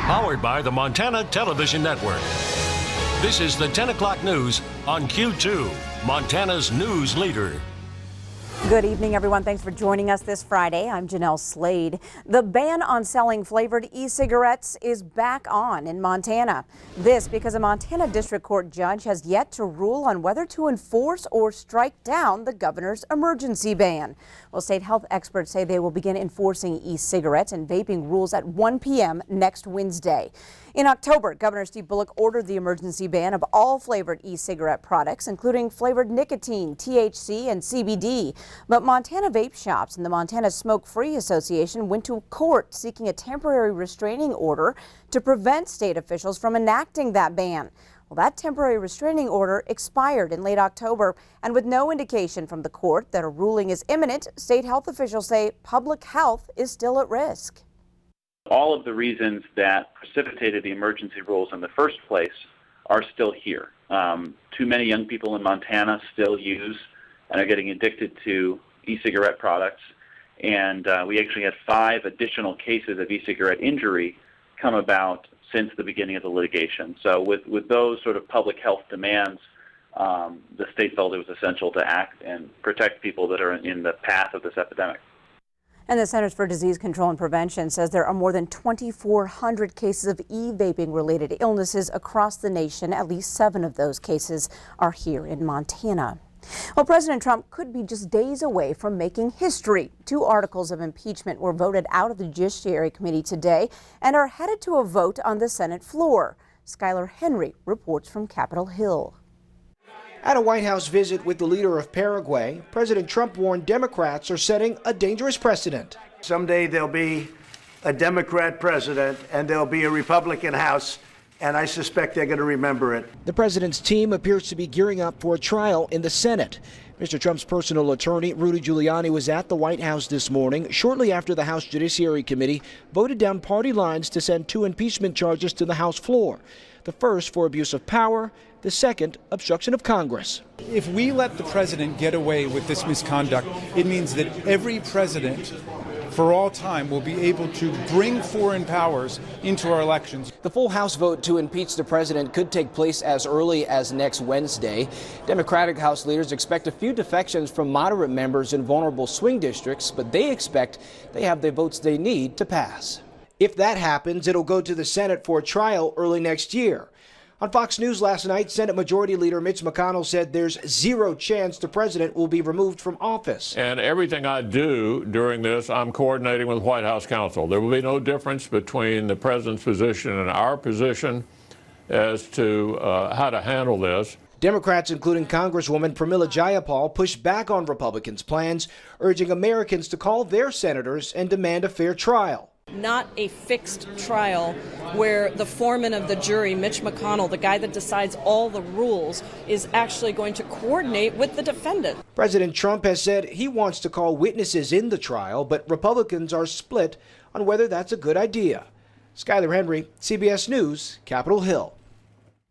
Powered by the Montana Television Network. This is the 10 o'clock news on Q2, Montana's news leader. Good evening, everyone. Thanks for joining us this Friday. I'm Jeanelle Slade. The ban on selling flavored e-cigarettes is back on in Montana. This because a Montana District Court judge has yet to rule on whether to enforce or strike down the governor's emergency ban. Well, state health experts say they will begin enforcing e-cigarettes and vaping rules at 1 p.m. next Wednesday. In October, Governor Steve Bullock ordered the emergency ban of all flavored e-cigarette products, including flavored nicotine, THC, and CBD. But Montana vape shops and the Montana Smoke-Free Association went to court seeking a temporary restraining order to prevent state officials from enacting that ban. Well, that temporary restraining order expired in late October, and with no indication from the court that a ruling is imminent, state health officials say public health is still at risk. All of the reasons that precipitated the emergency rules in the first place are still here. Too many young people in Montana still use and are getting addicted to e-cigarette products. And we actually had 5 additional cases of e-cigarette injury come about since the beginning of the litigation. So with those sort of public health demands, the state felt it was essential to act and protect people that are in the path of this epidemic. And the Centers for Disease Control and Prevention says there are more than 2,400 cases of e-vaping related illnesses across the nation. At least 7 of those cases are here in Montana. Well, President Trump could be just days away from making history. 2 articles of impeachment were voted out of the Judiciary Committee today and are headed to a vote on the Senate floor. Skylar Henry reports from Capitol Hill. At a White House visit with the leader of Paraguay, President Trump warned Democrats are setting a dangerous precedent. Someday there'll be a Democrat president and there'll be a Republican House, and I suspect they're going to remember it. The president's team appears to be gearing up for a trial in the Senate. Mr. Trump's personal attorney, Rudy Giuliani, was at the White House this morning, shortly after the House Judiciary Committee voted down party lines to send 2 impeachment charges to the House floor. The first for abuse of power, the second, obstruction of Congress. If we let the president get away with this misconduct, it means that every president for all time will be able to bring foreign powers into our elections. The full House vote to impeach the president could take place as early as next Wednesday. Democratic House leaders expect a few defections from moderate members in vulnerable swing districts, but they expect they have the votes they need to pass. If that happens, it'll go to the Senate for a trial early next year. On Fox News last night, Senate Majority Leader Mitch McConnell said there's 0 chance the president will be removed from office. And everything I do during this, I'm coordinating with White House counsel. There will be no difference between the president's position and our position as to how to handle this. Democrats, including Congresswoman Pramila Jayapal, pushed back on Republicans' plans, urging Americans to call their senators and demand a fair trial. Not a fixed trial where the foreman of the jury, Mitch McConnell, the guy that decides all the rules, is actually going to coordinate with the defendant. President Trump has said he wants to call witnesses in the trial, but Republicans are split on whether that's a good idea. Skylar Henry, CBS News, Capitol Hill.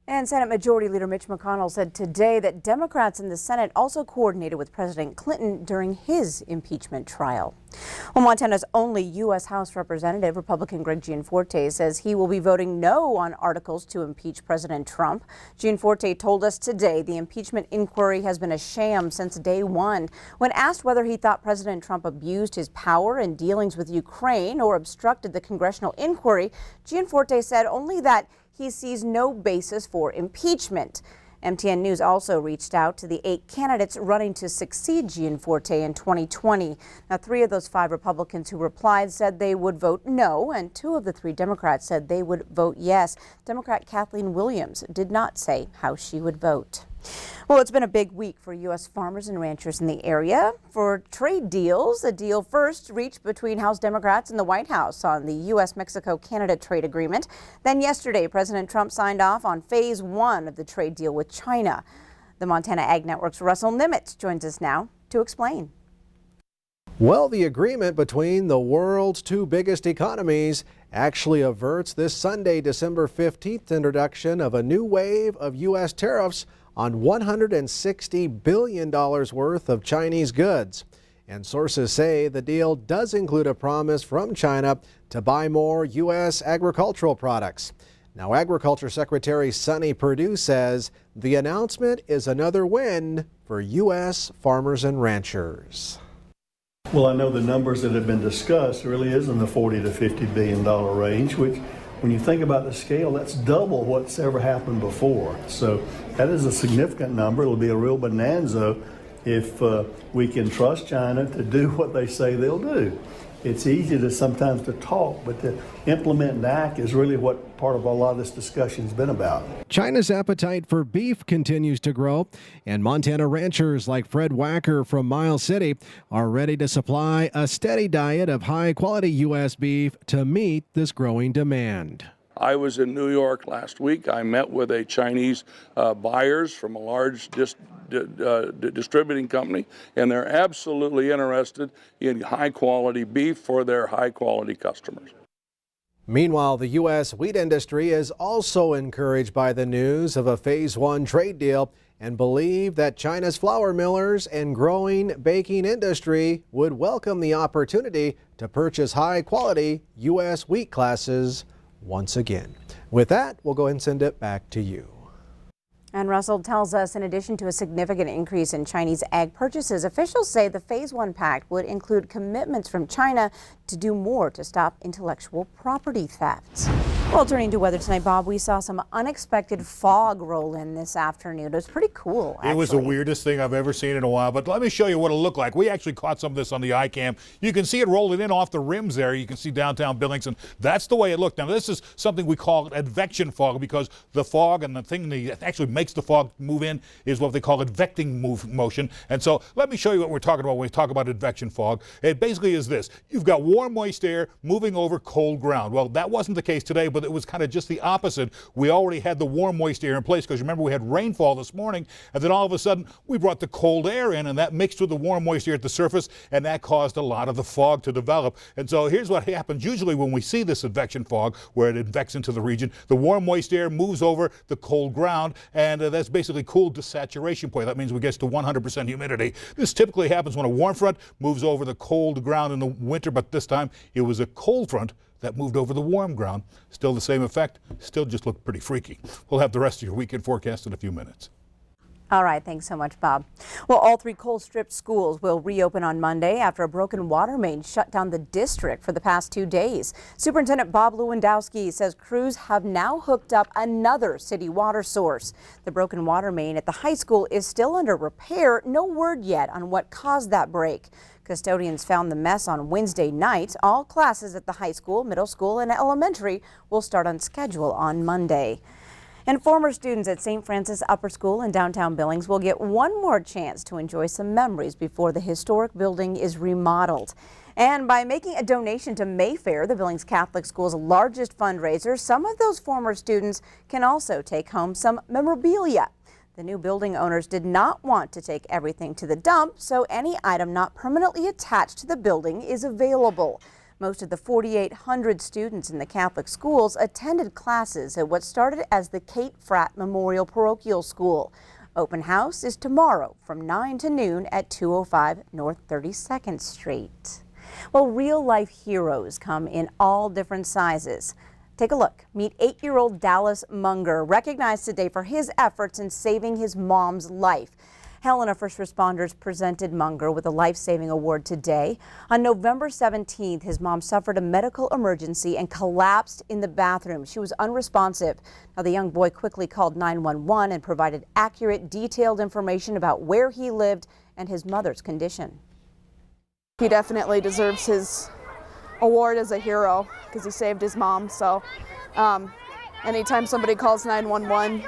And Senate Majority Leader Mitch McConnell said today that Democrats in the Senate also coordinated with President Clinton during his impeachment trial. Well, Montana's only U.S. House Representative, Republican Greg Gianforte, says he will be voting no on articles to impeach President Trump. Gianforte told us today the impeachment inquiry has been a sham since day one. When asked whether he thought President Trump abused his power in dealings with Ukraine or obstructed the congressional inquiry, Gianforte said only that he sees no basis for impeachment. MTN News also reached out to the 8 candidates running to succeed Gianforte in 2020. Now, 3 of those 5 Republicans who replied said they would vote no, and 2 of the 3 Democrats said they would vote yes. Democrat Kathleen Williams did not say how she would vote. Well, it's been a big week for U.S. farmers and ranchers in the area for trade deals. A deal first reached between House Democrats and the White House on the U.S.-Mexico-Canada trade agreement. Then yesterday, President Trump signed off on phase 1 of the trade deal with China. The Montana Ag Network's Russell Nimitz joins us now to explain. Well, the agreement between the world's 2 biggest economies actually averts this Sunday, December 15th, introduction of a new wave of U.S. tariffs on $160 billion worth of Chinese goods. And sources say the deal does include a promise from China to buy more U.S. agricultural products. Now, Agriculture Secretary Sonny Perdue says the announcement is another win for U.S. farmers and ranchers. Well, I know the numbers that have been discussed really is in the $40 to $50 billion range, which when you think about the scale, that's double what's ever happened before. So that is a significant number. It'll be a real bonanza if we can trust China to do what they say they'll do. It's easy to sometimes to talk, but to implement and act is really what part of a lot of this discussion has been about. China's appetite for beef continues to grow, and Montana ranchers like Fred Wacker from Miles City are ready to supply a steady diet of high-quality U.S. beef to meet this growing demand. I was in New York last week. I met with a Chinese buyers from a large distributing company, and they're absolutely interested in high-quality beef for their high-quality customers. Meanwhile, the U.S. wheat industry is also encouraged by the news of a Phase 1 trade deal and believe that China's flour millers and growing baking industry would welcome the opportunity to purchase high-quality U.S. wheat classes once again. With that, we'll go ahead and send it back to you. And Russell tells us, in addition to a significant increase in Chinese ag purchases, officials say the Phase 1 pact would include commitments from China to do more to stop intellectual property thefts. Well, turning to weather tonight, Bob, we saw some unexpected fog roll in this afternoon. It was pretty cool, actually. It was the weirdest thing I've ever seen in a while, but let me show you what it'll look like. We actually caught some of this on the iCam. You can see it rolling in off the rims there. You can see downtown Billings, and that's the way it looked. Now, this is something we call advection fog, because the fog and the thing that actually makes the fog move in is what they call advecting motion. And so let me show you what we're talking about when we talk about advection fog. It basically is this. You've got warm, moist air moving over cold ground. Well, that wasn't the case today, but it was kind of just the opposite. We already had the warm, moist air in place because remember we had rainfall this morning, and then all of a sudden we brought the cold air in, and that mixed with the warm, moist air at the surface, and that caused a lot of the fog to develop. And so here's what happens usually when we see this advection fog, where it advects into the region. The warm, moist air moves over the cold ground, and that's basically cooled to saturation point. That means we get to 100% humidity. This typically happens when a warm front moves over the cold ground in the winter, but this time it was a cold front that moved over the warm ground. Still the same effect, still just looked pretty freaky. We'll have the rest of your weekend forecast in a few minutes. All right, thanks so much, Bob. Well, all 3 coal-stripped schools will reopen on Monday after a broken water main shut down the district for the past 2 days. Superintendent Bob Lewandowski says crews have now hooked up another city water source. The broken water main at the high school is still under repair. No word yet on what caused that break. Custodians found the mess on Wednesday night. All classes at the high school, middle school, and elementary will start on schedule on Monday. And former students at St. Francis Upper School in downtown Billings will get one more chance to enjoy some memories before the historic building is remodeled. And by making a donation to Mayfair, the Billings Catholic School's largest fundraiser, some of those former students can also take home some memorabilia. The new building owners did not want to take everything to the dump, so any item not permanently attached to the building is available. Most of the 4,800 students in the Catholic schools attended classes at what started as the Kate Fratt Memorial Parochial School. Open house is tomorrow from 9 to noon at 205 North 32nd Street. Well, real-life heroes come in all different sizes. Take a look. Meet 8-year-old Dallas Munger, recognized today for his efforts in saving his mom's life. Helena first responders presented Munger with a life-saving award today. On November 17th, his mom suffered a medical emergency and collapsed in the bathroom. She was unresponsive. Now, the young boy quickly called 911 and provided accurate, detailed information about where he lived and his mother's condition. He definitely deserves his award as a hero because he saved his mom. So anytime somebody calls 911,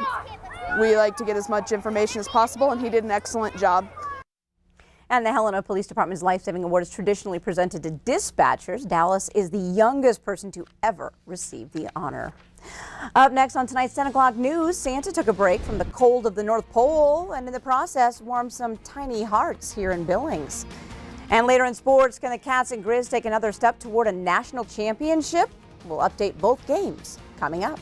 we like to get as much information as possible, and he did an excellent job. And the Helena Police Department's Life-Saving Award is traditionally presented to dispatchers. Dallas is the youngest person to ever receive the honor. Up next on tonight's 10 o'clock news, Santa took a break from the cold of the North Pole and in the process warmed some tiny hearts here in Billings. And later in sports, can the Cats and Grizz take another step toward a national championship? We'll update both games coming up.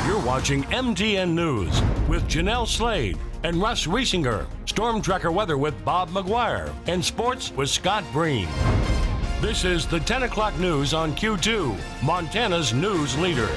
You're watching MTN News with Jeanelle Slade and Russ Riesinger. Storm Tracker weather with Bob McGuire. And sports with Scott Breen. This is the 10 o'clock news on Q2, Montana's news leader.